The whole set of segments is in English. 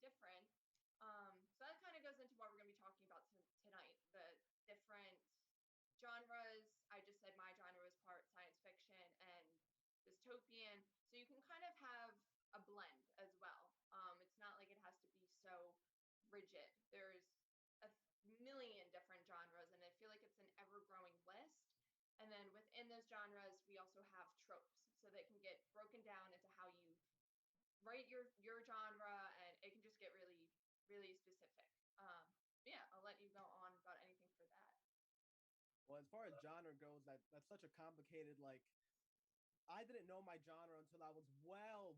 different. So that kind of goes into what we're going to be talking about tonight, the different genres. I just said my genre was part science fiction and dystopian. So you can kind of have a blend as well. It's not like it has to be so rigid. There's a million different genres, and I feel like it's an ever-growing list. And then within those genres, we also have tropes, so they can get broken down into how you write your genre, and it can just get really really specific. Yeah, I'll let you go on about anything for that. Well, as far as genre goes, that's such a complicated like. I didn't know my genre until I was well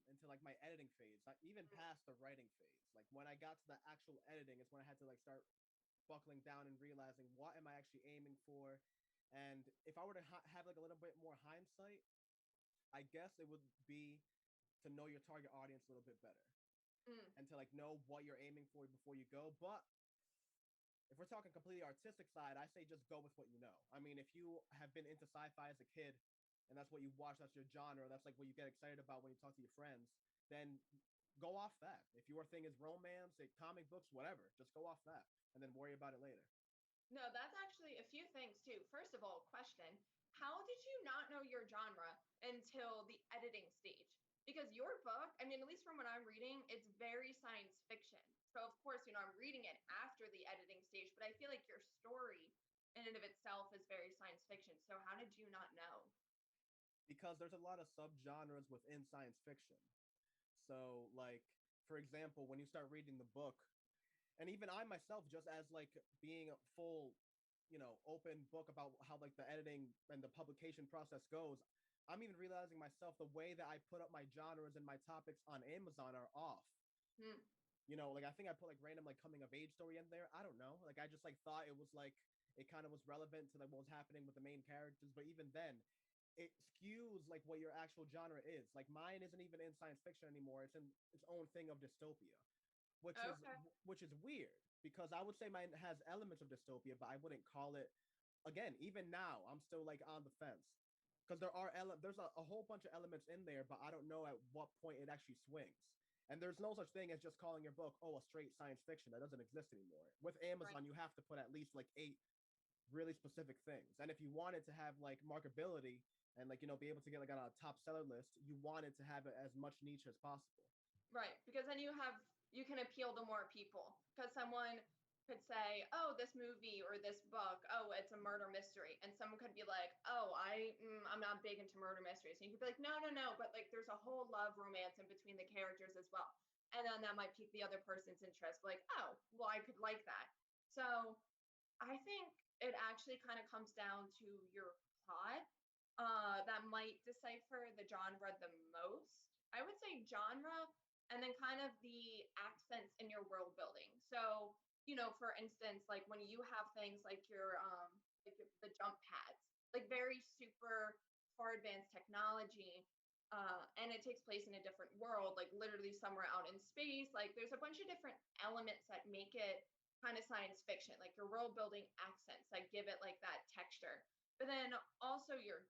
into like my editing phase, like even past the writing phase. Like when I got to the actual editing, is when I had to like start buckling down and realizing what am I actually aiming for. And if I were to have like a little bit more hindsight, I guess it would be to know your target audience a little bit better Mm. and to like know what you're aiming for before you go. But if we're talking completely artistic side, I say just go with what you know. I mean, if you have been into sci-fi as a kid and that's what you watch, that's your genre, that's like what you get excited about when you talk to your friends, then go off that. If your thing is romance, like comic books, whatever, just go off that and then worry about it later. No, that's actually a few things too. First of all, question: how did you not know your genre until the editing stage? Because your book, I mean, at least from what I'm reading, it's very science fiction. So of course, I'm reading it after the editing stage, but I feel like your story in and of itself is very science fiction. So how did you not know? Because there's a lot of subgenres within science fiction. So, like, for example, when you start reading the book, and even I myself, just as like being a full, open book about how like the editing and the publication process goes, I'm even realizing myself the way that I put up my genres and my topics on Amazon are off. Hmm. Like I think I put like random like coming of age story in there. I don't know. Like I just like thought it was like it kind of was relevant to like what was happening with the main characters, but even then, it skews like what your actual genre is. Like mine isn't even in science fiction anymore. It's in its own thing of dystopia, which is Okay. which is weird because I would say mine has elements of dystopia, but I wouldn't call it. Again, even now, I'm still like on the fence because there's a whole bunch of elements in there, but I don't know at what point it actually swings. And there's no such thing as just calling your book, a straight science fiction. That doesn't exist anymore. With Right. Amazon, you have to put at least like 8 really specific things. And if you wanted to have like markability and like be able to get like on a top seller list, you wanted to have it as much niche as possible. Right, because then you can appeal to more people. Because someone could say, "Oh, this movie or this book, oh, it's a murder mystery," and someone could be like, "Oh, I'm not big into murder mysteries," and you could be like, "No, no, no," but like there's a whole love romance in between the characters as well, and then that might pique the other person's interest. Like, oh, well, I could like that. So I think it actually kind of comes down to your plot. That might decipher the genre the most. I would say genre and then kind of the accents in your world building. So, for instance, like when you have things like the jump pads, like very super far advanced technology, and it takes place in a different world, like literally somewhere out in space. Like there's a bunch of different elements that make it kind of science fiction, like your world building accents that give it like that texture. But then also your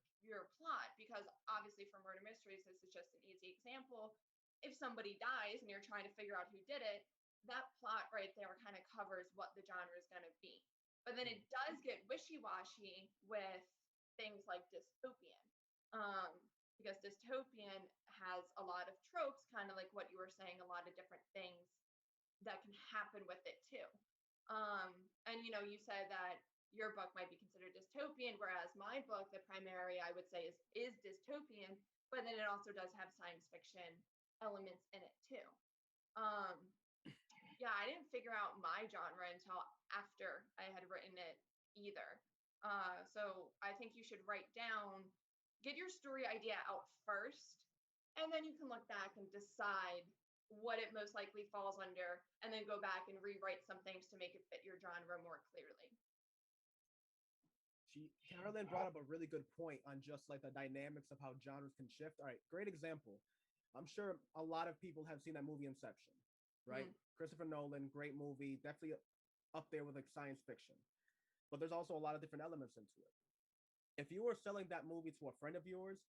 plot, because obviously for murder mysteries, this is just an easy example. If somebody dies and you're trying to figure out who did it, that plot right there kind of covers what the genre is going to be. But then it does get wishy-washy with things like dystopian. Because dystopian has a lot of tropes, kind of like what you were saying, a lot of different things that can happen with it too. And you said that your book might be considered dystopian, whereas my book, the primary, I would say is dystopian, but then it also does have science fiction elements in it too. Um, yeah, I didn't figure out my genre until after I had written it either. So I think you should get your story idea out first, and then you can look back and decide what it most likely falls under, and then go back and rewrite some things to make it fit your genre more clearly. Carolyn brought up a really good point on just like the dynamics of how genres can shift. All right, great example. I'm sure a lot of people have seen that movie Inception, right? Mm. Christopher Nolan, great movie, definitely up there with like science fiction. But there's also a lot of different elements into it. If you were selling that movie to a friend of yours,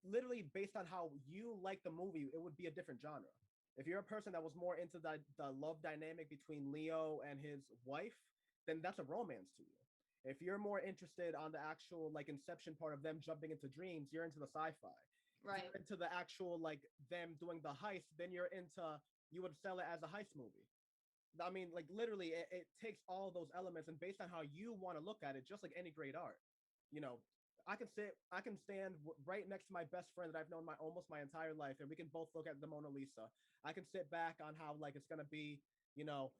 literally based on how you like the movie, it would be a different genre. If you're a person that was more into the love dynamic between Leo and his wife, then that's a romance to you. If you're more interested on the actual like inception part of them jumping into dreams, you're into the sci-fi. If Right. you're into the actual like them doing the heist, then you're into, you would sell it as a heist movie. I mean, like literally, it takes all those elements, and based on how you want to look at it, just like any great art, you know, I can stand right next to my best friend that I've known my almost my entire life, and we can both look at the Mona Lisa. I can sit back on how like it's gonna be, you know,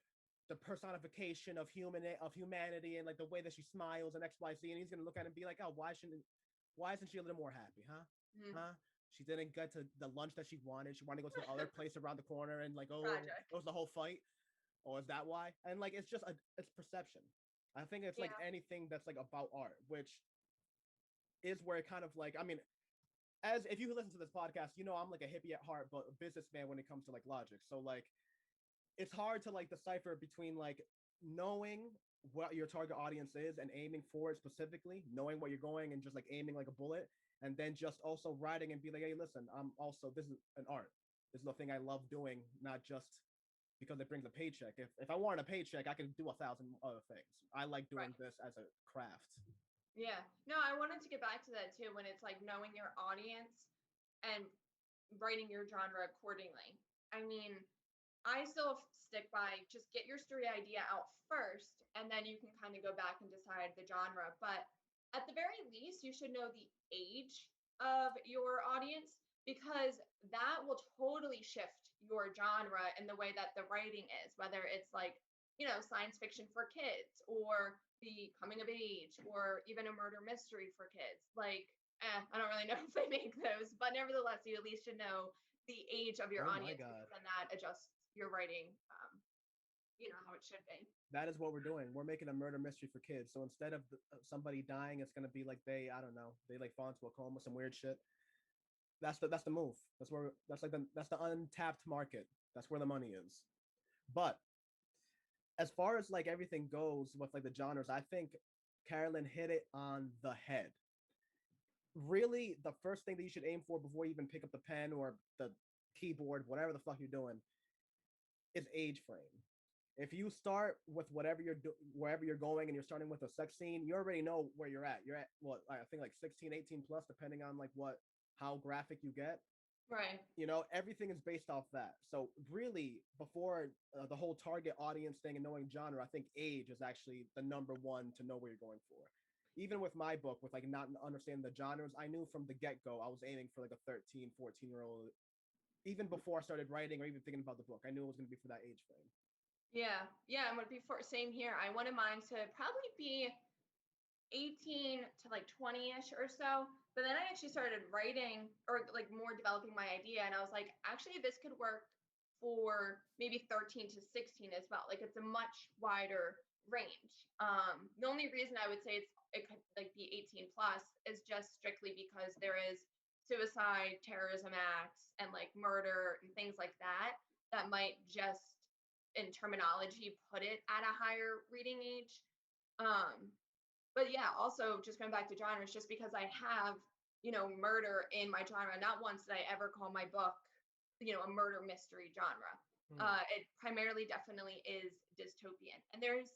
the personification of humanity and like the way that she smiles and X Y Z, and he's gonna look at it and be like, oh, why isn't she a little more happy, huh? Mm. Huh? She didn't get to the lunch that she wanted. She wanted to go to the other place around the corner, and like, oh, Tragic. it was the whole fight. Oh, is that why? And like, it's just it's perception. I think it's like Yeah. anything that's like about art, which is where it kind of like, I mean, as if you listen to this podcast, you know I'm like a hippie at heart, but a businessman when it comes to like logic. So like, it's hard to like decipher between like knowing what your target audience is and aiming for it specifically, knowing what you're going and just like aiming like a bullet, and then just also writing and be like, hey, listen, I'm also, this is an art. This is the thing I love doing, not just because it brings a paycheck. If I wanted a paycheck, I could do 1,000 other things. I like doing Right. this as a craft. Yeah. No, I wanted to get back to that too when it's like knowing your audience and writing your genre accordingly. I mean, I still stick by just get your story idea out first, and then you can kind of go back and decide the genre. But at the very least, you should know the age of your audience because that will totally shift your genre and the way that the writing is, whether it's like, science fiction for kids or the coming of age or even a murder mystery for kids. Like, I don't really know if they make those, but nevertheless, you at least should know the age of your Oh my audience god, because then that adjusts your writing, how it should be. that is what we're doing. We're making a murder mystery for kids. So instead of somebody dying, it's gonna be like I don't know, they like fall into a coma, some weird shit. That's the move. That's the untapped market. That's where the money is. But as far as like everything goes with like the genres, I think Carolyn hit it on the head. Really, the first thing that you should aim for before you even pick up the pen or the keyboard, whatever the fuck you're doing, is age frame. If you start with wherever you're going, and you're starting with a sex scene, you already know where you're at. You're at what, I think like 16, 18 plus, depending on like how graphic you get. Right. Everything is based off that. So really, before the whole target audience thing and knowing genre, I think age is actually the number one to know where you're going for. Even with my book, with like not understanding the genres, I knew from the get-go I was aiming for like a 13, 14-year-old. Even before I started writing or even thinking about the book, I knew it was going to be for that age frame. Yeah. Yeah. I'm going to be same here. I wanted mine to probably be 18 to like 20-ish or so. But then I actually started writing or like more developing my idea. And I was like, actually, this could work for maybe 13 to 16 as well. Like it's a much wider range. The only reason I would say it could like be 18 plus is just strictly because there is suicide, terrorism acts, and like murder and things like that that might just in terminology put it at a higher reading age. Um, but yeah, also just going back to genres, just because I have, murder in my genre, not once did I ever call my book, a murder mystery genre. It primarily definitely is dystopian. And there's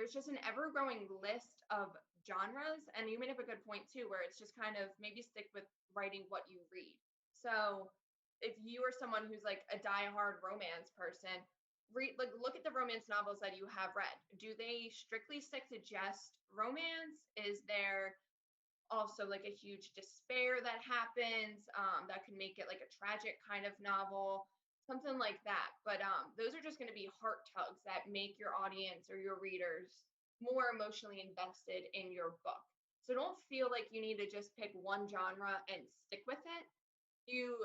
just an ever growing list of genres. And you made up a good point too, where it's just kind of maybe stick with writing what you read. So if you are someone who's like a diehard romance person, look at the romance novels that you have read. Do they strictly stick to just romance? Is there also like a huge despair that happens that can make it like a tragic kind of novel, something like that? But those are just going to be heart tugs that make your audience or your readers more emotionally invested in your book. So don't feel like you need to just pick one genre and stick with it. You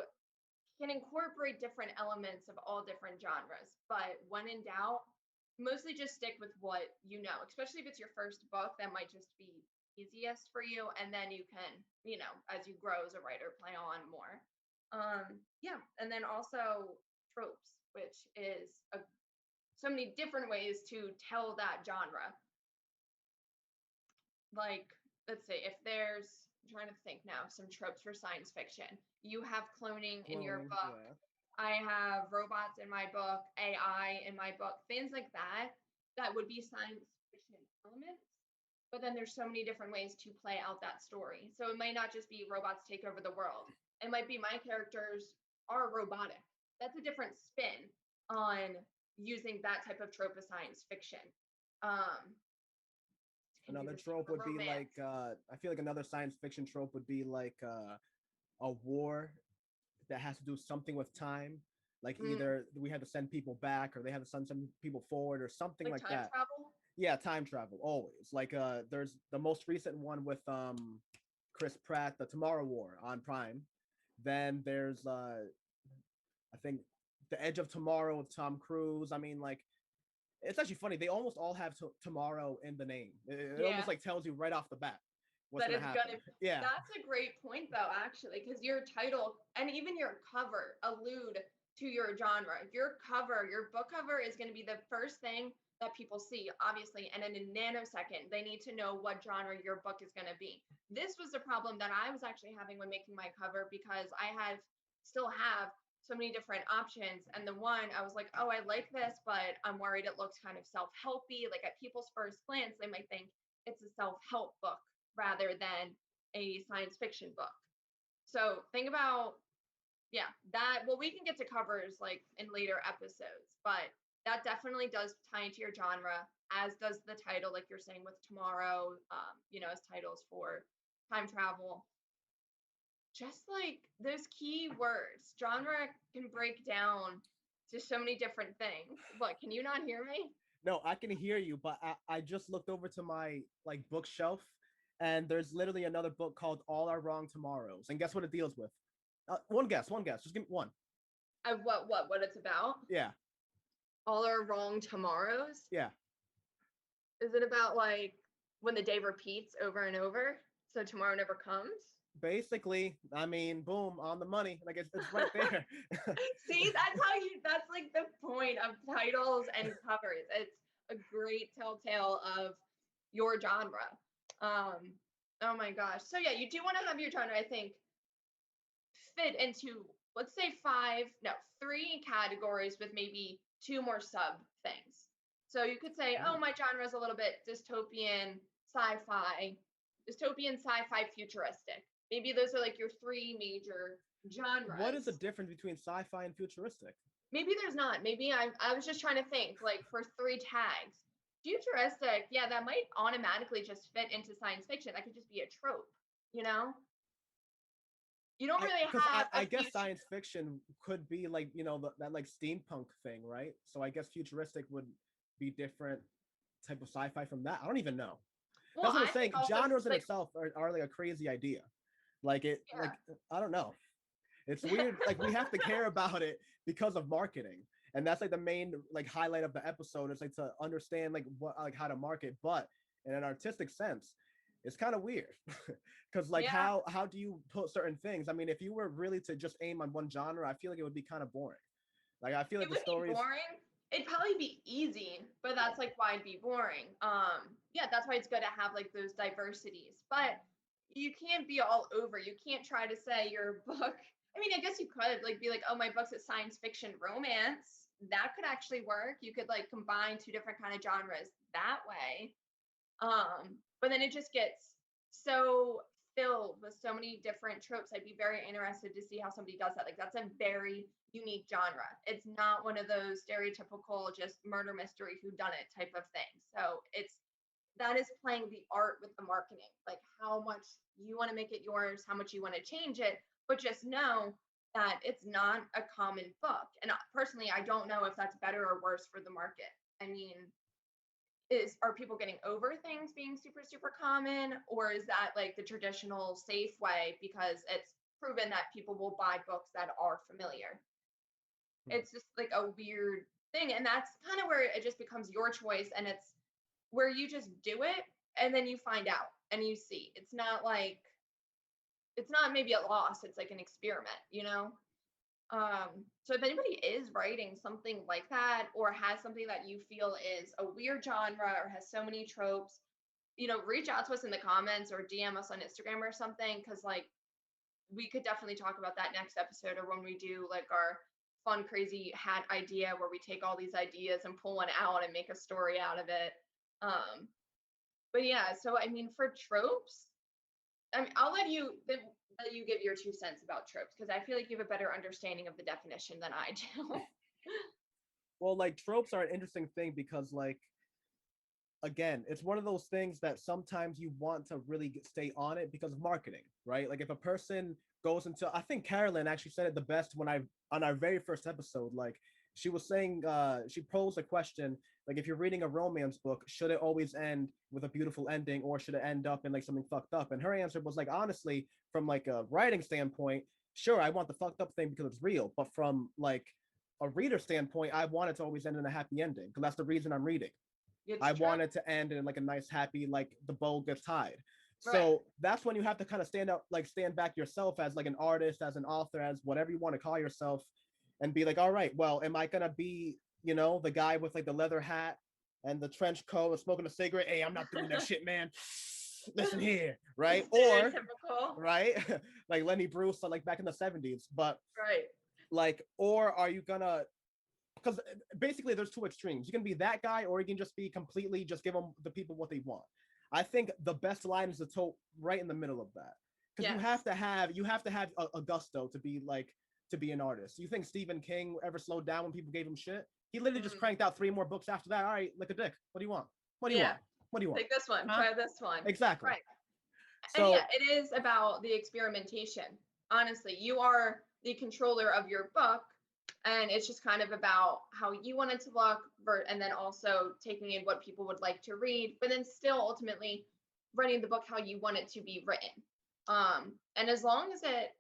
can incorporate different elements of all different genres, but when in doubt, mostly just stick with what you know, especially if it's your first book, that might just be easiest for you. And then you can, as you grow as a writer, play on more. Yeah. And then also tropes, which is so many different ways to tell that genre. Like, let's say if there's, I'm trying to think now, some tropes for science fiction. You have cloning in your Cloning, book. yeah. I have robots in my book, AI in my book, things like that, that would be science fiction elements. But then there's so many different ways to play out that story. So it might not just be robots take over the world. It might be my characters are robotic. That's a different spin on using that type of trope of science fiction. Um, can do Another the same trope for would be like, romance. I feel like another science fiction trope would be like a war that has to do something with time. Like Mm, either we had to send people back or they had to send some people forward or something like like time that. travel. Yeah, time travel always. Like there's the most recent one with Chris Pratt, the Tomorrow War on Prime. Then there's I think The Edge of Tomorrow with Tom Cruise. I mean, like it's actually funny. They almost all have tomorrow in the name. It Yeah. almost like tells you right off the bat what's That gonna it's happen. gonna Yeah, That's a great point though, actually, because your title and even your cover allude to your genre. Your cover, your book cover is going to be the first thing that people see, obviously, and in a nanosecond they need to know what genre your book is going to be. This was the problem that I was actually having when making my cover, because I have still have so many different options, and the one I was like, oh, I like this, but I'm worried it looks kind of self-helpy. Like at people's first glance they might think it's a self-help book rather than a science fiction book. So think about, yeah, that, well, we can get to covers like in later episodes, but that definitely does tie into your genre, as does the title, like you're saying with tomorrow, as titles for time travel. Just like those key words, genre can break down to so many different things. What, can you not hear me? no, I can hear you, but I just looked over to my like bookshelf, and there's literally another book called All Our Wrong Tomorrows, and guess what it deals with? One guess. Just give me one. What it's about? Yeah, All our wrong tomorrows. yeah. Is it about like when the day repeats over and over, so tomorrow never comes? Basically, I mean, boom, on the money. Like it's right there. See, that's like the point of titles and covers. It's a great telltale of your genre. Um, oh my gosh. So yeah, you do want to have your genre, I think, fit into, let's say three categories with maybe two more sub things. So you could say, oh, Ooh. my genre is a little bit dystopian, sci-fi, futuristic. Maybe those are like your three major What is the genres. difference between sci-fi and futuristic? Maybe there's not. Maybe I was just trying to think like for three tags. Futuristic, yeah, that might automatically just fit into science fiction. That could just be a trope, you know? You don't I really because have I a guess future. science fiction could be like that like steampunk thing, right? So I guess futuristic would be different type of sci-fi from that. I don't even know. Well, That's what I'm I think saying. also Genres in like, itself are like a crazy idea. Like it like yeah. I don't know. It's weird. Like we have to care about it because of marketing. And that's like the main like highlight of the episode is like to understand like what like how to market, but in an artistic sense, it's kind of weird. Because like Yeah, how do you put certain things? I mean, if you were really to just aim on one genre, I feel like it would be kind of boring. Like I feel it like the would be stories, boring. It'd probably be easy, but that's like why it'd be boring. Yeah, that's why it's good to have like those diversities. But you can't be all over. You can't try to say your book. I mean, I guess you could like be like, oh, my book's a science fiction romance. That could actually work. You could like combine two different kind of genres that way. But then it just gets so filled with so many different tropes. I'd be very interested to see how somebody does that. Like that's a very unique genre. It's not one of those stereotypical just murder mystery whodunit type of thing. So that is playing the art with the marketing, like how much you want to make it yours, how much you want to change it, but just know that it's not a common book. And personally, I don't know if that's better or worse for the market. I mean, are people getting over things being super super common, or is that like the traditional safe way because it's proven that people will buy books that are familiar? hmm. It's just like a weird thing, and that's kind of where it just becomes your choice, and it's where you just do it and then you find out and you see. It's not maybe a loss, it's like an experiment. So if anybody is writing something like that or has something that you feel is a weird genre or has so many tropes, reach out to us in the comments or DM us on Instagram or something, because like we could definitely talk about that next episode or when we do like our fun, crazy hat idea where we take all these ideas and pull one out and make a story out of it. But yeah, so I mean, for tropes, I mean, I'll let you give your 2 cents about tropes because I feel like you have a better understanding of the definition than I do. Well, like tropes are an interesting thing because like again, it's one of those things that sometimes you want to really stay on it because of marketing, right? Like if a person goes into, I think Carolyn actually said it the best when I on our very first episode, like she was saying, she posed a question like if you're reading a romance book, should it always end with a beautiful ending or should it end up in like something fucked up? And her answer was like, honestly, from like a writing standpoint, sure, I want the fucked up thing because it's real, but from like a reader standpoint, I want it to always end in a happy ending because that's the reason I'm reading. It's I true. want it to end in like a nice, happy, like the bow gets tied. So Right. that's when you have to kind of stand up, like stand back yourself as like an artist, as an author, as whatever you want to call yourself, and be like, all right, well, am I gonna be, you know, the guy with like the leather hat and the trench coat and smoking a cigarette? Hey, I'm not doing that shit, man. Listen here, right? Or Stereotypical. right, like Lenny Bruce, like back in the '70s. But Right. like, or are you gonna because basically there's two extremes. You can be that guy, or you can just be completely just give them the people what they want. I think the best line is the toe right in the middle of that because Yes. you have to have a gusto to be like to be an artist. You think Stephen King ever slowed down when people gave him shit? He literally just cranked out 3 more books after that. All right, lick a dick. What do you want? What do you want? What do you want? Take this one. Huh? Try this one. Exactly. Right. So and yeah, it is about the experimentation. Honestly, you are the controller of your book, and it's just kind of about how you want it to look, and then also taking in what people would like to read, but then still ultimately writing the book how you want it to be written. And as long as it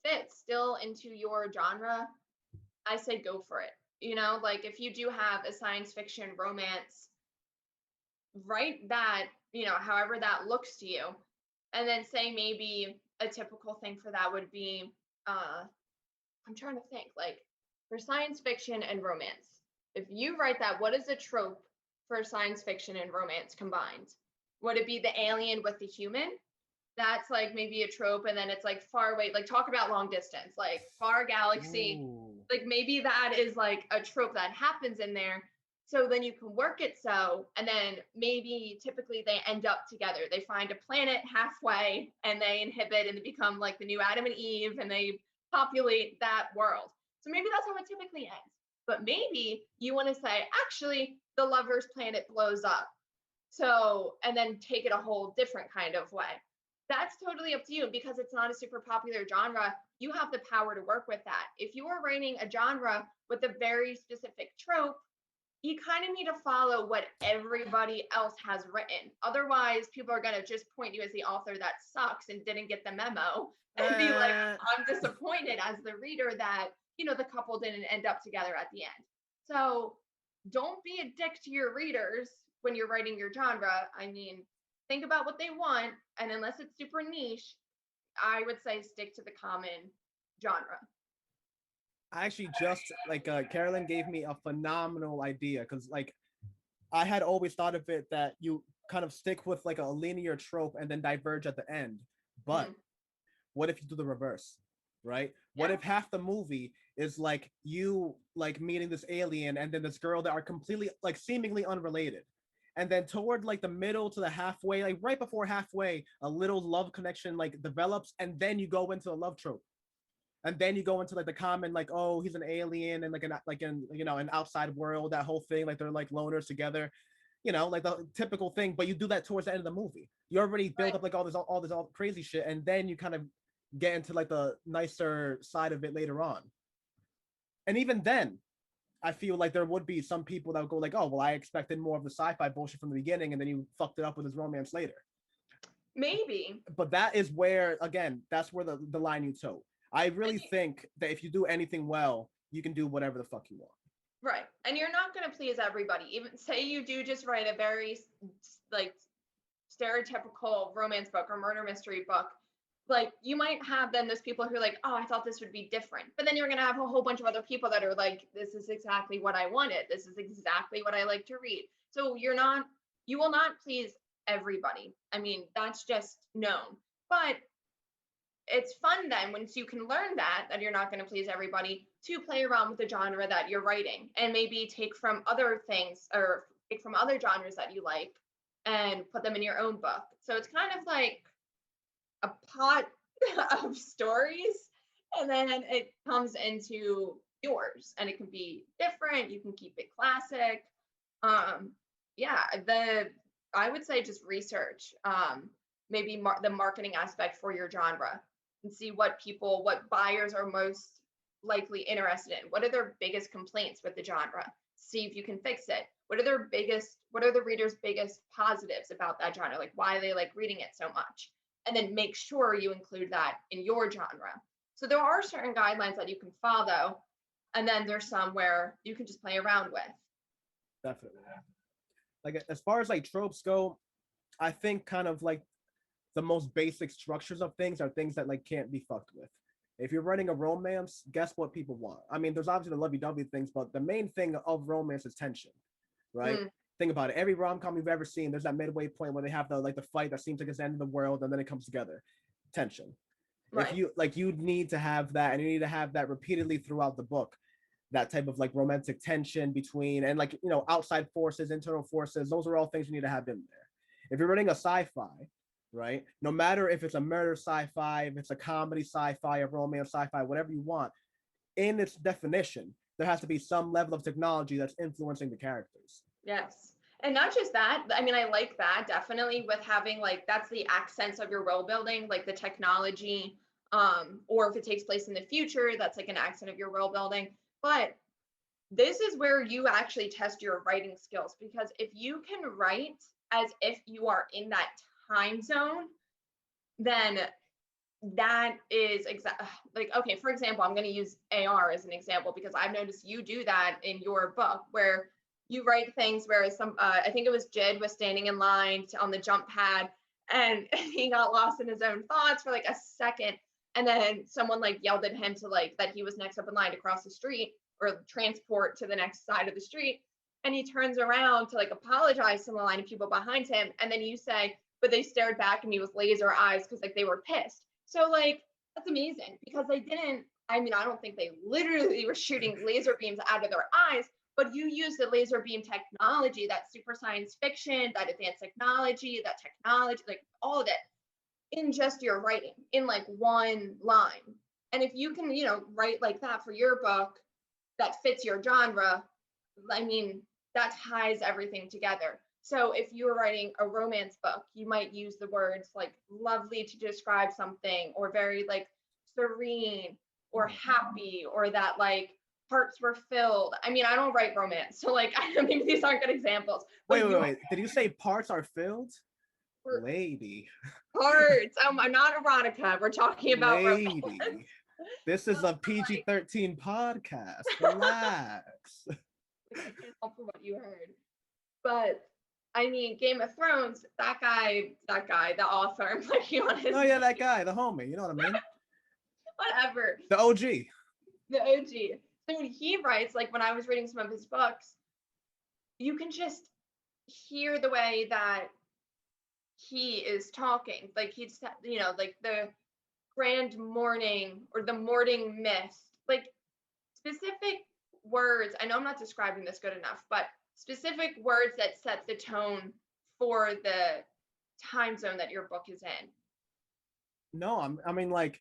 fits still into your genre, I say go for it. You know, like if you do have a science fiction romance, write that, you know, however that looks to you. And then say maybe a typical thing for that would be, I'm trying to think, like for science fiction and romance. If you write that, what is a trope for science fiction and romance combined? Would it be the alien with the human? That's like maybe a trope, and then it's like far away, like talk about long distance, like far galaxy. ooh. Like maybe that is like a trope that happens in there. So then you can work it so, and then maybe typically they end up together. They find a planet halfway and they inhibit and they become like the new Adam and Eve and they populate that world. So maybe that's how it typically ends. But maybe you want to say, actually, the lover's planet blows up. So, and then take it a whole different kind of way. That's totally up to you because it's not a super popular genre. You have the power to work with that. If you are writing a genre with a very specific trope, you kind of need to follow what everybody else has written. Otherwise, people are going to just point you as the author that sucks and didn't get the memo and be like, I'm disappointed as the reader that, you know, the couple didn't end up together at the end. So don't be a dick to your readers when you're writing your genre. I mean, think about what they want. And unless it's super niche, I would say stick to the common genre. I actually just like Carolyn gave me a phenomenal idea because like I had always thought of it that you kind of stick with like a linear trope and then diverge at the end. But what if you do the reverse? Right? What if half the movie is like you like meeting this alien and then this girl that are completely like seemingly unrelated? And then toward like the middle to the halfway, like right before halfway, a little love connection like develops, and then you go into a love trope. And then you go into like the common like, oh, he's an alien and like in you know an outside world, that whole thing, like they're like loners together, you know, like the typical thing. But you do that towards the end of the movie. You already build up like all this crazy shit, and then you kind of get into like the nicer side of it later on. And even then, I feel like there would be some people that would go like, oh, well, I expected more of the sci-fi bullshit from the beginning, and then you fucked it up with his romance later. Maybe. But that is where, again, that's where the line you toe. I really think that if you do anything well, you can do whatever the fuck you want. Right. And you're not going to please everybody. Even say you do just write a very like stereotypical romance book or murder mystery book. Like you might have then those people who are like, oh, I thought this would be different. But then you're going to have a whole bunch of other people that are like, this is exactly what I wanted. This is exactly what I like to read. So you will not please everybody. I mean, that's just known. But it's fun then once you can learn that you're not going to please everybody, to play around with the genre that you're writing and maybe take from other things or take from other genres that you like and put them in your own book. So it's kind of like a pot of stories, and then it comes into yours, and it can be different. You can keep it classic. Yeah, I would say just research, maybe the marketing aspect for your genre, and see what buyers are most likely interested in. What are their biggest complaints with the genre? See if you can fix it. What are the readers' biggest positives about that genre? Like why they like reading it so much. And then make sure you include that in your genre. So there are certain guidelines that you can follow, and then there's some where you can just play around with. Definitely. Like as far as like tropes go, I think kind of like the most basic structures of things are things that like can't be fucked with. If you're writing a romance, guess what people want? I mean, there's obviously the lovey-dovey things, but the main thing of romance is tension, right? Think about it. Every rom-com you've ever seen, there's that midway point where they have the fight that seems like it's the end of the world, and then it comes together. Tension. Right. If you need to have that, and you need to have that repeatedly throughout the book. That type of like romantic tension between, and like, you know, outside forces, internal forces. Those are all things you need to have in there. If you're writing a sci-fi, right? No matter if it's a murder sci-fi, if it's a comedy sci-fi, a romance sci-fi, whatever you want, in its definition, there has to be some level of technology that's influencing the characters. Yes. And not just that, I mean, I like that definitely with having like, that's the accents of your world building, like the technology, or if it takes place in the future, that's like an accent of your world building. But this is where you actually test your writing skills, because if you can write as if you are in that time zone, then that is like, okay, for example, I'm going to use AR as an example because I've noticed you do that in your book, where you write things where I think it was Jed was standing in line on the jump pad, and he got lost in his own thoughts for like a second, and then someone like yelled at him to like that he was next up in line to cross the street or transport to the next side of the street, and he turns around to like apologize to the line of people behind him, and then you say, but they stared back at me with laser eyes because like they were pissed. So like that's amazing, because they didn't, I mean, I don't think they literally were shooting laser beams out of their eyes, but you use the laser beam technology, that super science fiction, that advanced technology, like all of it in just your writing in like one line. And if you can, you know, write like that for your book that fits your genre, I mean, that ties everything together. So if you're writing a romance book, you might use the words like lovely to describe something, or very like serene or happy, or that like hearts were filled. I mean, I don't write romance, so like I mean, these aren't good examples. Wait. Did you say parts are filled? Lady. Parts. I'm not erotica. We're talking about lady. Romance. This is a PG-13 podcast. Relax. I can't help for what you heard. But I mean, Game of Thrones, that guy, the author, I'm blanking on his name. Yeah, that guy, the homie, you know what I mean? Whatever. The OG. The OG. So when he writes, like when I was reading some of his books, you can just hear the way that he is talking. Like he's, you know, like the grand morning or the morning mist, like specific words. I know I'm not describing this good enough, but specific words that set the tone for the time zone that your book is in. No, I mean, like,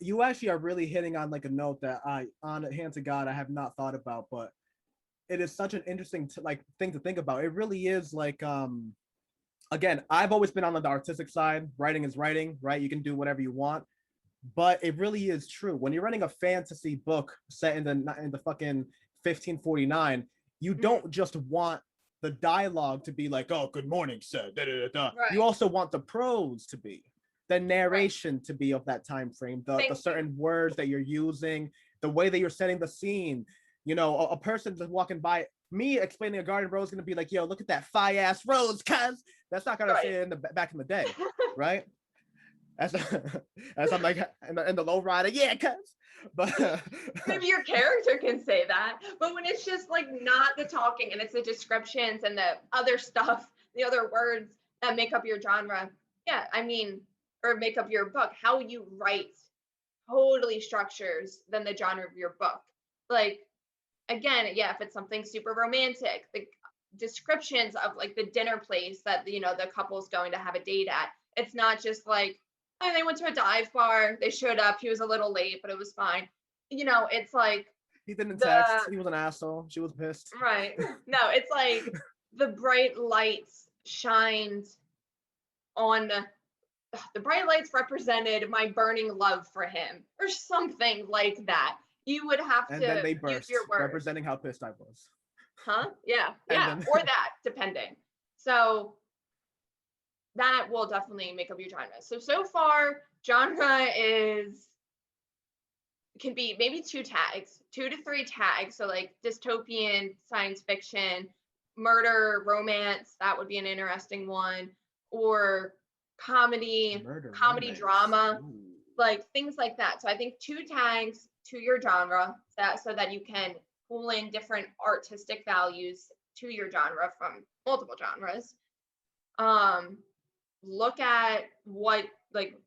you actually are really hitting on like a note that on hand to God, I have not thought about, but it is such an interesting thing to think about. It really is like, again, I've always been on the artistic side. Writing is writing, right? You can do whatever you want, but it really is true. When you're writing a fantasy book set in the fucking 1549, you don't just want the dialogue to be like, oh, good morning, sir. Da, da, da, da. Right. You also want the prose to be, the narration to be of that time frame, the certain words that you're using, the way that you're setting the scene. You know, a person just walking by, me explaining a garden rose is gonna be like, yo, look at that fire ass rose, cuz. That's not gonna say it in the back in the day, right? As I'm like in the low rider, yeah, cuz. But maybe your character can say that, but when it's just like not the talking and it's the descriptions and the other stuff, the other words that make up your genre, yeah, I mean, or make up your book, how you write totally structures then the genre of your book. Like, again, yeah, if it's something super romantic, the descriptions of like the dinner place that the couple's going to have a date at, it's not just like, oh, they went to a dive bar, they showed up, he was a little late but it was fine. It's like he didn't text, he was an asshole, she was pissed. Right. No, it's like the bright lights shined on the bright lights represented my burning love for him, or something like that. You would have and to then they burst, use your words, representing how pissed I was. Yeah, then... or that, depending. So that will definitely make up your genre. So far, genre can be maybe 2 to 3 tags. So like dystopian, science fiction, murder, romance, that would be an interesting one, or comedy, romance, drama. Ooh. Like things like that. So I think 2 tags to your genre, so that you can pull in different artistic values to your genre from multiple genres. Look at what, like,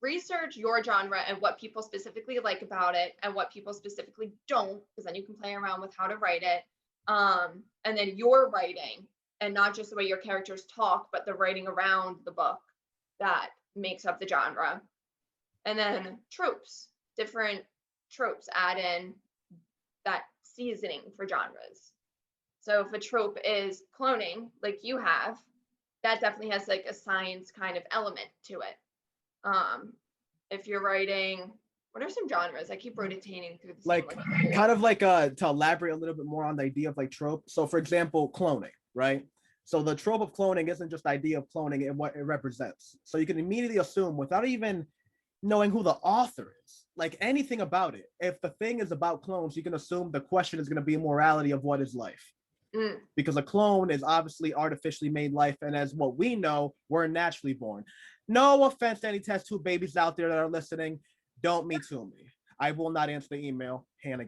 research your genre and what people specifically like about it and what people specifically don't, because then you can play around with how to write it. And then your writing, and not just the way your characters talk, but the writing around the book that makes up the genre. And then tropes, different tropes, add in that seasoning for genres. So if a trope is cloning, like you have, that definitely has like a science kind of element to it. If you're writing, what are some genres? I keep rotating through the like kind of like to elaborate a little bit more on the idea of like trope. So for example, cloning, right? So the trope of cloning isn't just the idea of cloning and what it represents. So you can immediately assume, without even knowing who the author is, like anything about it, if the thing is about clones, you can assume the question is going to be morality of what is life. Because a clone is obviously artificially made life, and as what we know, we're naturally born. No offense to any test tube babies out there that are listening, don't me to me. I will not answer the email. Hannah.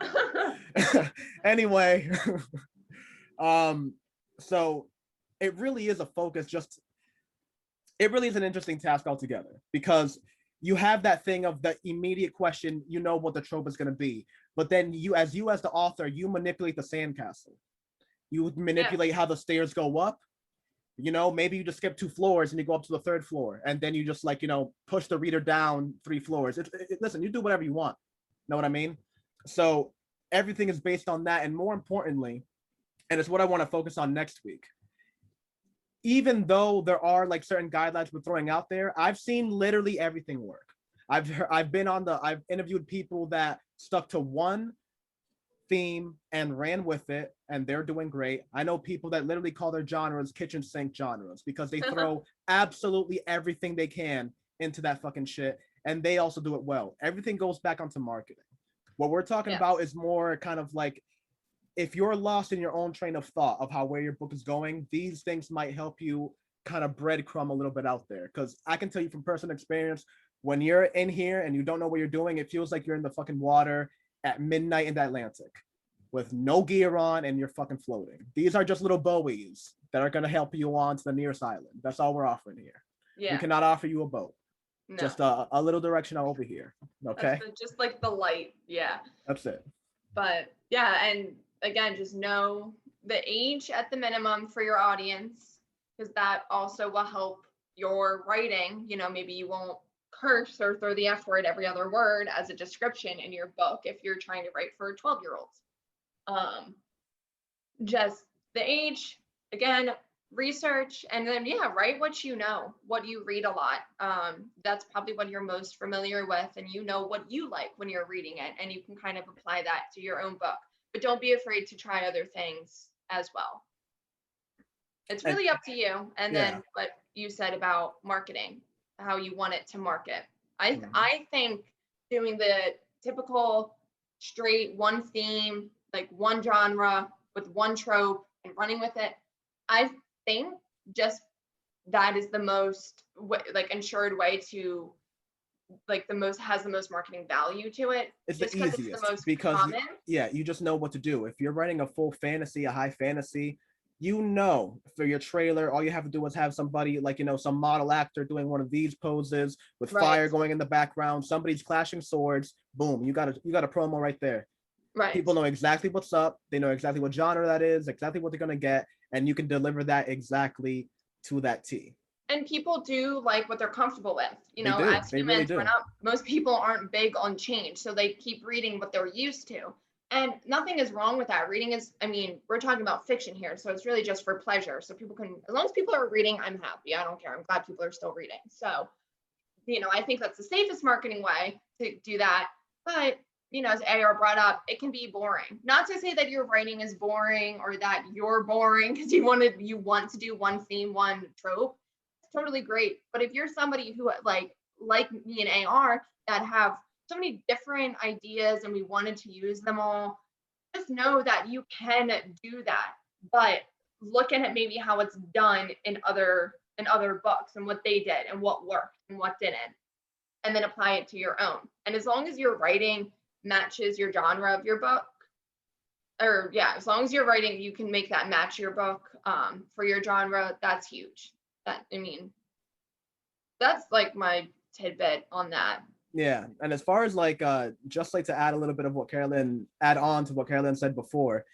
Anyway, so it really is a focus. It really is an interesting task altogether, because you have that thing of the immediate question, you know what the trope is going to be, but then you as the author, you manipulate the sandcastle. You manipulate how the stairs go up. Maybe you just skip 2 floors and you go up to the 3rd floor, and then you just like, push the reader down 3 floors. Listen, you do whatever you want. Know what I mean? So everything is based on that. And more importantly, and it's what I want to focus on next week, even though there are like certain guidelines we're throwing out there, I've seen literally everything work. I've interviewed people that stuck to one theme and ran with it, and they're doing great. I know people that literally call their genres kitchen sink genres, because they throw absolutely everything they can into that fucking shit, and they also do it well. Everything goes back onto marketing. What we're talking about is more kind of like, if you're lost in your own train of thought of where your book is going, these things might help you kind of breadcrumb a little bit out there. Because I can tell you from personal experience, when you're in here and you don't know what you're doing, it feels like you're in the fucking water at midnight in the Atlantic with no gear on, and you're fucking floating. These are just little buoys that are going to help you on to the nearest island. That's all we're offering here. We cannot offer you a boat. No. Just a little direction over here. Okay. Just like the light. Yeah. That's it. But yeah, and again, just know the age at the minimum for your audience, because that also will help your writing. Maybe you won't curse or throw the F word every other word as a description in your book if you're trying to write for 12-year-olds. Just the age, again, research, and then write what what you read a lot. That's probably what you're most familiar with, and what you like when you're reading it, and you can kind of apply that to your own book. But don't be afraid to try other things as well. It's really up to you. And then what you said about marketing, how you want it to market. I think doing the typical straight one theme, like one genre with one trope and running with it, I think just that is the most ensured way to has the most marketing value to it. It's the easiest, it's the most because common. You just know what to do. If you're writing a full fantasy, a high fantasy, you know, for your trailer, all you have to do is have somebody like, some model actor doing one of these poses with fire going in the background, somebody's clashing swords, boom, you got a promo right there. Right. People know exactly what's up, they know exactly what genre that is, exactly what they're going to get, and you can deliver that exactly to that T. And people do like what they're comfortable with. As they humans, really do. Most people aren't big on change, so they keep reading what they're used to. And nothing is wrong with that. Reading is, we're talking about fiction here, so it's really just for pleasure. So people can, as long as people are reading, I'm happy. I don't care. I'm glad people are still reading. So, I think that's the safest marketing way to do that. But, as AR brought up, it can be boring. Not to say that your writing is boring or that you're boring because you want to do one theme, one trope. It's totally great. But if you're somebody who like me and AR that have so many different ideas and we wanted to use them all, just know that you can do that, but look at maybe how it's done in other books and what they did and what worked and what didn't, and then apply it to your own. And as long as your writing matches your genre of your book, as long as you're writing, you can make that match your book for your genre, that's huge. That's like my tidbit on that. Yeah, and as far as just like to add a little bit of add on to what Carolyn said before,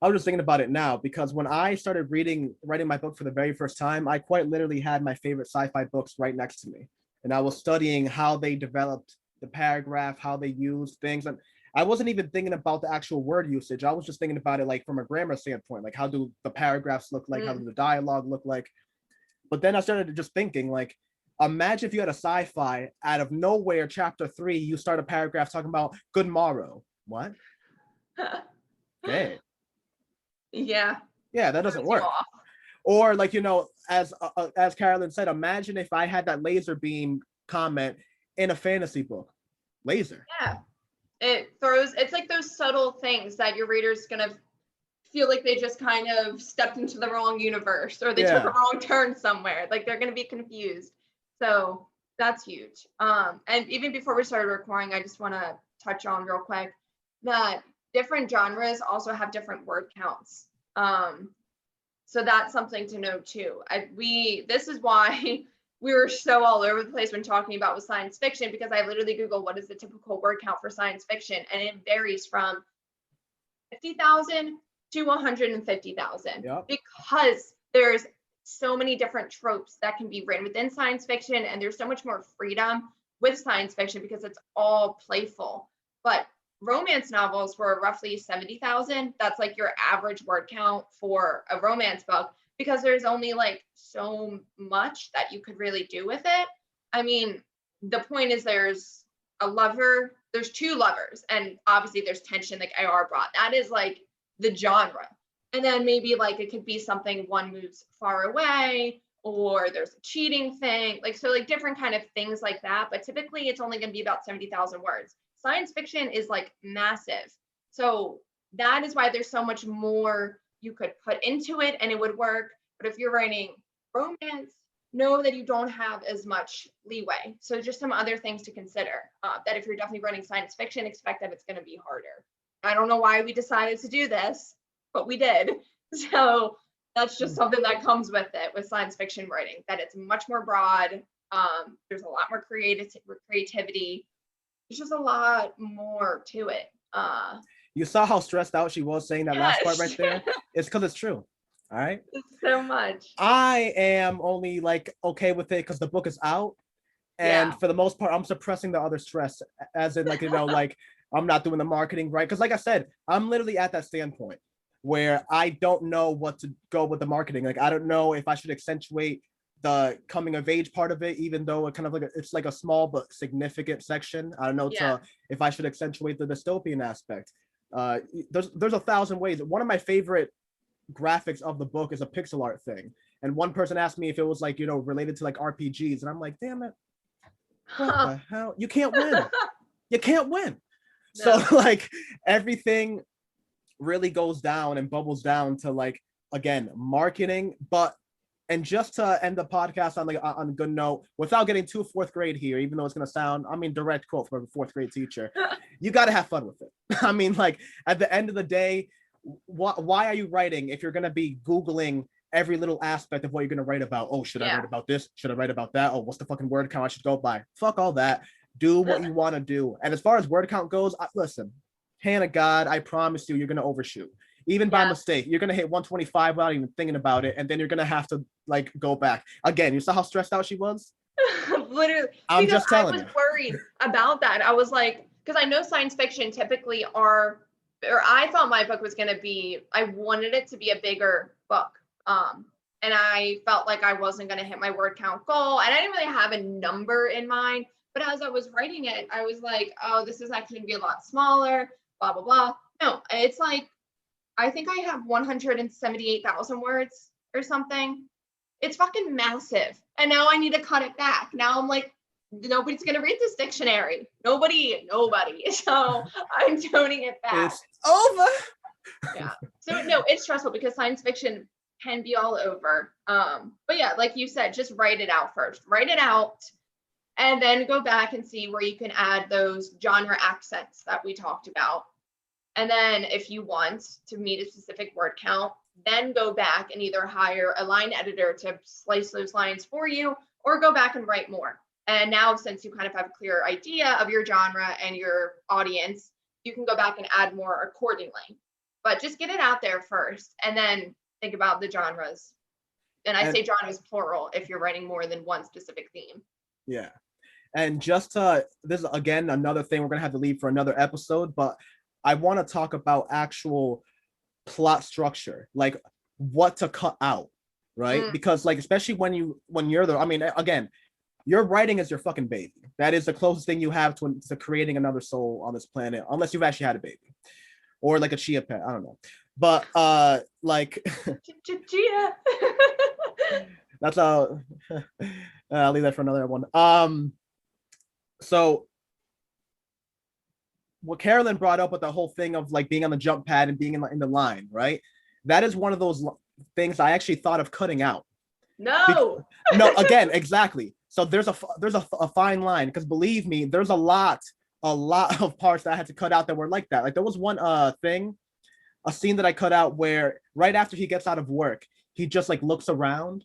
I was just thinking about it now because when I started writing my book for the very first time, I quite literally had my favorite sci-fi books right next to me, and I was studying how they developed the paragraph, how they used things, and I wasn't even thinking about the actual word usage. I was just thinking about it like from a grammar standpoint, like how do the paragraphs look like, how does the dialogue look like. But then I started just thinking like, imagine if you had a sci-fi out of nowhere, chapter 3, you start a paragraph talking about good morrow. What? Okay. Yeah, that doesn't work. Or like, as Carolyn said, imagine if I had that laser beam comment in a fantasy book. Laser. Yeah, it's like those subtle things that your reader's gonna feel like they just kind of stepped into the wrong universe or they took a wrong turn somewhere. Like they're gonna be confused. So that's huge. And even before we started recording, I just want to touch on real quick that different genres also have different word counts. So that's something to know too. This is why we were so all over the place when talking about with science fiction, because I literally Googled what is the typical word count for science fiction, and it varies from 50,000 to 150,000 because there's so many different tropes that can be written within science fiction, and there's so much more freedom with science fiction because it's all playful. But romance novels were roughly 70,000. That's like your average word count for a romance book because there's only like so much that you could really do with it. The point is there's a lover, there's two lovers, and obviously there's tension like AR brought. That is like the genre. And then maybe like it could be something one moves far away or there's a cheating thing, like different kind of things like that. But typically it's only going to be about 70,000 words. Science fiction is like massive. So that is why there's so much more you could put into it and it would work. But if you're writing romance, know that you don't have as much leeway. So just some other things to consider, that if you're definitely writing science fiction, expect that it's going to be harder. I don't know why we decided to do this, but we did. So that's just something that comes with it, with science fiction writing, that it's much more broad. There's a lot more creativity. There's just a lot more to it. You saw how stressed out she was saying that last part right there? It's because it's true. All right. So much. I am only like okay with it because the book is out. And for the most part, I'm suppressing the other stress, as in like, like I'm not doing the marketing right. Because like I said, I'm literally at that standpoint where I don't know what to go with the marketing. Like, I don't know if I should accentuate the coming of age part of it, even though it kind of like it's like a small but significant section. I don't know if I should accentuate the dystopian aspect. There's 1,000 ways. One of my favorite graphics of the book is a pixel art thing. And one person asked me if it was like, related to like RPGs. And I'm like, damn it. What the hell? You can't win. You can't win. No. So like everything really goes down and bubbles down to like, again, marketing. And just to end the podcast on a good note, without getting too fourth grade here, even though it's going to sound, direct quote from a fourth grade teacher, you got to have fun with it. Like at the end of the day, why are you writing if you're going to be Googling every little aspect of what you're going to write about? Oh, should I write about this? Should I write about that? Oh, what's the fucking word count I should go by? Fuck all that. Do what you want to do. And as far as word count goes, listen, hand of God, I promise you, you're going to overshoot. Even by mistake, you're going to hit 125 without even thinking about it. And then you're going to have to like go back. Again, you saw how stressed out she was? Literally. I'm just telling you. I was worried about that. I was like, because I know science fiction typically or I thought my book was going to be, I wanted it to be a bigger book. And I felt like I wasn't going to hit my word count goal. And I didn't really have a number in mind. But as I was writing it, I was like, oh, this is actually going to be a lot smaller, blah, blah, blah. No, it's like, I think I have 178,000 words or something. It's fucking massive. And now I need to cut it back. Now I'm like, nobody's going to read this dictionary. Nobody. So I'm toning it back. It's over. Yeah. So no, it's stressful because science fiction can be all over. But yeah, like you said, just write it out first. Write it out and then go back and see where you can add those genre accents that we talked about. And then if you want to meet a specific word count, then go back and either hire a line editor to slice those lines for you or go back and write more. And now, since you kind of have a clear idea of your genre and your audience, you can go back and add more accordingly. But just get it out there first and then think about the genres. And I say genres plural if you're writing more than one specific theme. Yeah. And just this is, again, another thing we're going to have to leave for another episode, but I want to talk about actual plot structure, like what to cut out, right? Because like, especially when you're the, I mean, again, your writing is your fucking baby. That is the closest thing you have to creating another soul on this planet, unless you've actually had a baby or like a chia pet. I don't know. But like chia. That's I'll leave that for another one. So what Carolyn brought up with the whole thing of like being on the jump pad and being in the line, right? That is one of those things I actually thought of cutting out. No. No, again, exactly. So there's a fine line, because believe me, there's a lot of parts that I had to cut out that were like that. Like there was one a scene that I cut out where right after he gets out of work, he just like looks around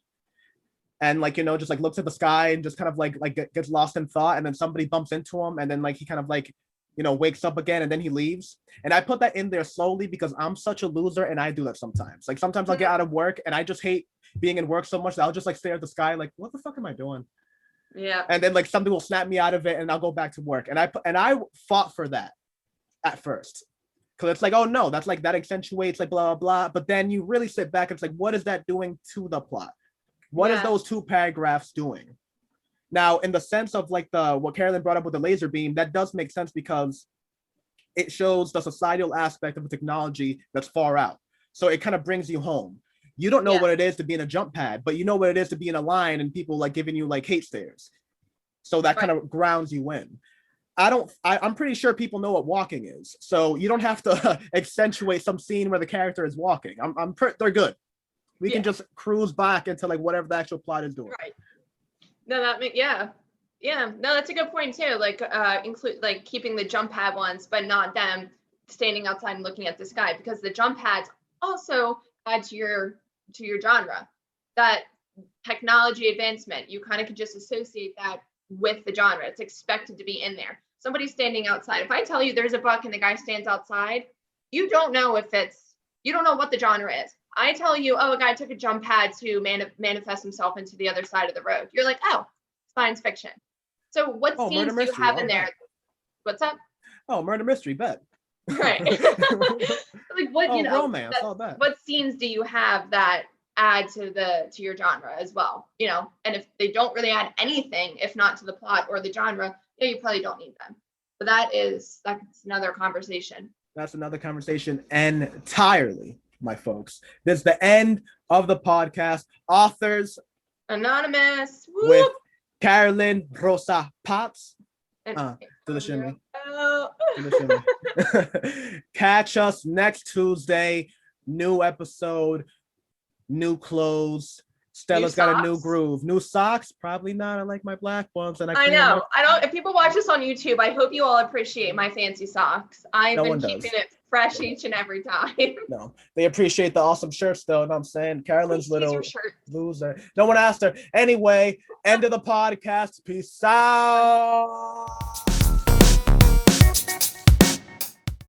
and like, you know, just like looks at the sky and just kind of like gets lost in thought, and then somebody bumps into him and then like he kind of like, you know, wakes up again and then he leaves. And I put that in there slowly because I'm such a loser and I do that sometimes. Like sometimes I'll get out of work and I just hate being in work so much that I'll just like stare at the sky like, what the fuck am I doing? Yeah. And then like something will snap me out of it and I'll go back to work. And I fought for that at first. Cause it's like, oh no, that's like, that accentuates like blah, blah, blah. But then you really sit back and it's like, what is that doing to the plot? What is those two paragraphs doing? Now, in the sense of like what Carolyn brought up with the laser beam, that does make sense because it shows the societal aspect of the technology that's far out. So it kind of brings you home. You don't know what it is to be in a jump pad, but you know what it is to be in a line and people like giving you like hate stares. So that kind of grounds you in. I'm pretty sure people know what walking is. So you don't have to accentuate some scene where the character is walking. They're good. We can just cruise back into like whatever the actual plot is doing. Right. No, no, that's a good point too. Like include like keeping the jump pad ones, but not them standing outside and looking at the sky, because the jump pads also add to your genre. That technology advancement, you kind of can just associate that with the genre. It's expected to be in there. Somebody's standing outside. If I tell you there's a book and the guy stands outside, you don't know what the genre is. I tell you, oh, a guy took a jump pad to manifest himself into the other side of the road. You're like, oh, science fiction. So what scenes do you have in there? What's up? Oh, murder mystery, bet. Right. Like what, romance, all that. What scenes do you have that add to your genre as well? You know, and if they don't really add anything, if not to the plot or the genre, you probably don't need them. But that's another conversation. That's another conversation entirely, my folks. This is the end of the podcast. Authors Anonymous. Whoop. With Carolyn Rosa Potts. To the shimmy. Catch us next Tuesday. New episode, new clothes. Stella's got a new groove. New socks? Probably not. I like my black ones. And I know. If people watch this on YouTube, I hope you all appreciate my fancy socks. I've been keeping it fresh each and every time. No, they appreciate the awesome shirts though. You know what I'm saying? Carolyn's little loser. No one asked her. Anyway, end of the podcast. Peace out.